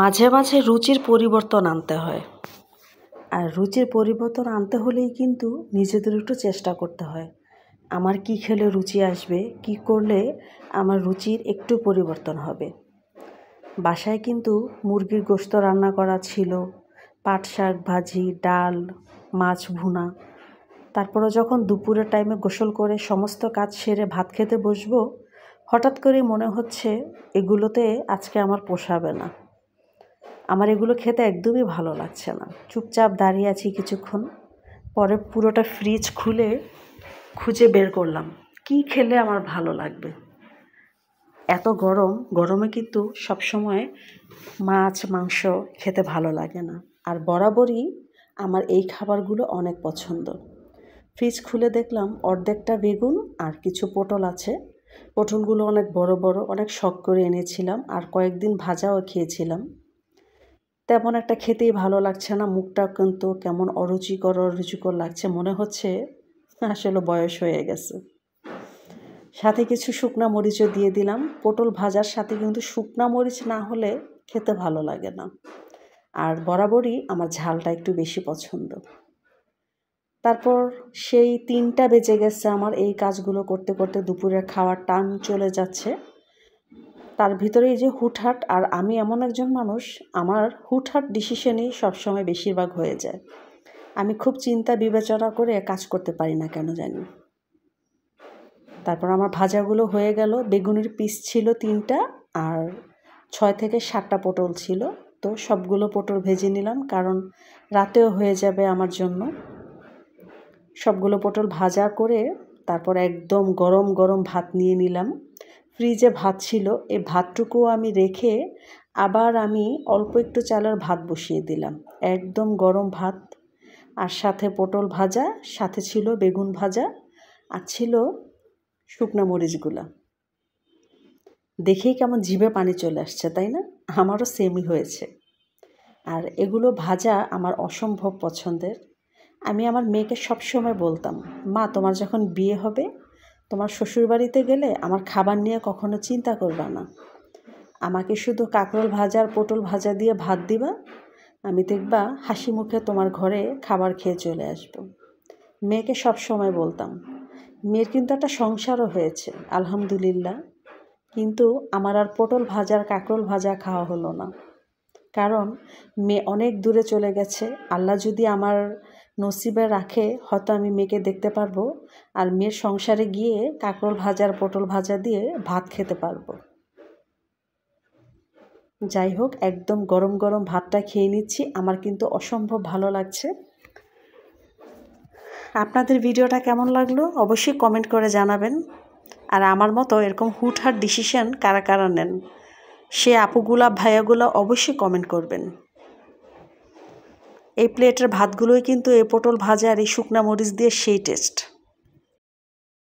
মাঝে মাঝে রুচির পরিবর্তন আনতে হয়। আর রুচির পরিবর্তন আনতে হলেই কিন্তু নিজেদের একটু চেষ্টা করতে হয়। আমার কি খেলে রুচি আসবে, কি করলে আমার রুচির একটু পরিবর্তন হবে। বাসায় কিন্তু মুরগির গোশত রান্না করা ছিল, পাট শাক ভাজি, ডাল, মাছ ভুনা। তারপরে যখন দুপুরের টাইমে গোসল করে সমস্ত কাজ সেরে ভাত খেতে বসবো, হঠাৎ করেই মনে হচ্ছে এগুলোতে আজকে আমার পোষাবে না। আমার এগুলো খেতে একদমই ভালো লাগছে না। চুপচাপ দাঁড়িয়ে আছি কিছুক্ষণ, পরে পুরোটা ফ্রিজ খুলে খুঁজে বের করলাম কি খেলে আমার ভালো লাগবে। এত গরমে কিন্তু সবসময় মাছ মাংস খেতে ভালো লাগে না। আর বরাবরই আমার এই খাবারগুলো অনেক পছন্দ। ফ্রিজ খুলে দেখলাম অর্ধেকটা বেগুন আর কিছু পটল আছে। পটলগুলো অনেক বড় বড়, অনেক শখ করে এনেছিলাম আর কয়েকদিন ভাজাও খেয়েছিলাম। তেমন একটা খেতেই ভালো লাগছে না, মুখটা কিন্তু কেমন অরুচিকর লাগছে, মনে হচ্ছে আসলে বয়স হয়ে গেছে। সাথে কিছু শুকনা মরিচও দিয়ে দিলাম। পটল ভাজার সাথে কিন্তু শুকনা মরিচ না হলে খেতে ভালো লাগে না। আর বরাবরই আমার ঝালটা একটু বেশি পছন্দ। তারপর সেই 3টা বেজে গেছে আমার এই কাজগুলো করতে করতে, দুপুরের খাওয়ার টান চলে যাচ্ছে। তার ভিতরে এই যে হুটহাট, আর আমি এমন একজন মানুষ, আমার হুটহাট ডিসিশনই সবসময় বেশিরভাগ হয়ে যায়। আমি খুব চিন্তা বিবেচনা করে কাজ করতে পারি না কেন জানি। তারপর আমার ভাজাগুলো হয়ে গেল। বেগুনের পিস ছিল 3টা আর 6 থেকে 7টা পটল ছিল। তো সবগুলো পটল ভেজে নিলাম, কারণ রাতেও হয়ে যাবে আমার জন্য। সবগুলো পটল ভাজা করে তারপর একদম গরম গরম ভাত নিয়ে নিলাম। ফ্রিজে ভাত ছিল, এই ভাতটুকুও আমি রেখে আবার আমি অল্প একটু চালের ভাত বসিয়ে দিলাম। একদম গরম ভাত, আর সাথে পটল ভাজা, সাথে ছিল বেগুন ভাজা, আর ছিল শুকনো মরিচগুলা। দেখেই কেমন জিভে পানি চলে আসছে, তাই না? আমারও সেমই হয়েছে। আর এগুলো ভাজা আমার অসম্ভব পছন্দের। আমি আমার মেয়েকে সবসময় বলতাম, মা তোমার যখন বিয়ে হবে, তোমার শ্বশুরবাড়িতে গেলে আমার খাবার নিয়ে কখনো চিন্তা করবা না। আমাকে শুধু কাঁকরোল ভাজা আর পটল ভাজা দিয়ে ভাত দিবা, আমি দেখবা হাসি মুখে তোমার ঘরে খাবার খেয়ে চলে আসবো। মেয়েকে সবসময় বলতাম। মেয়ের কিন্তু একটা সংসারও হয়েছে আলহামদুলিল্লাহ, কিন্তু আমার আর পটল ভাজা আর কাঁকরোল ভাজা খাওয়া হলো না, কারণ মেয়ে অনেক দূরে চলে গেছে। আল্লাহ যদি আমার নসিবে রাখে, হয়তো আমি মেয়েকে দেখতে পারবো, আর মেয়ের সংসারে গিয়ে কাঁকরোল ভাজা আর পটল ভাজা দিয়ে ভাত খেতে পারবো। যাই হোক, একদম গরম গরম ভাতটা খেয়ে নিচ্ছি, আমার কিন্তু অসম্ভব ভালো লাগছে। আপনাদের ভিডিওটা কেমন লাগলো অবশ্যই কমেন্ট করে জানাবেন। আর আমার মতো এরকম হুটহাট ডিসিশন কারা কারা নেন, সে আপুগুলা ভাইয়াগুলা অবশ্যই কমেন্ট করবেন। এই প্লেটের ভাতগুলোই কিন্তু এই পটল ভাজা আর এই শুকনা মরিচ দিয়ে সেই টেস্ট।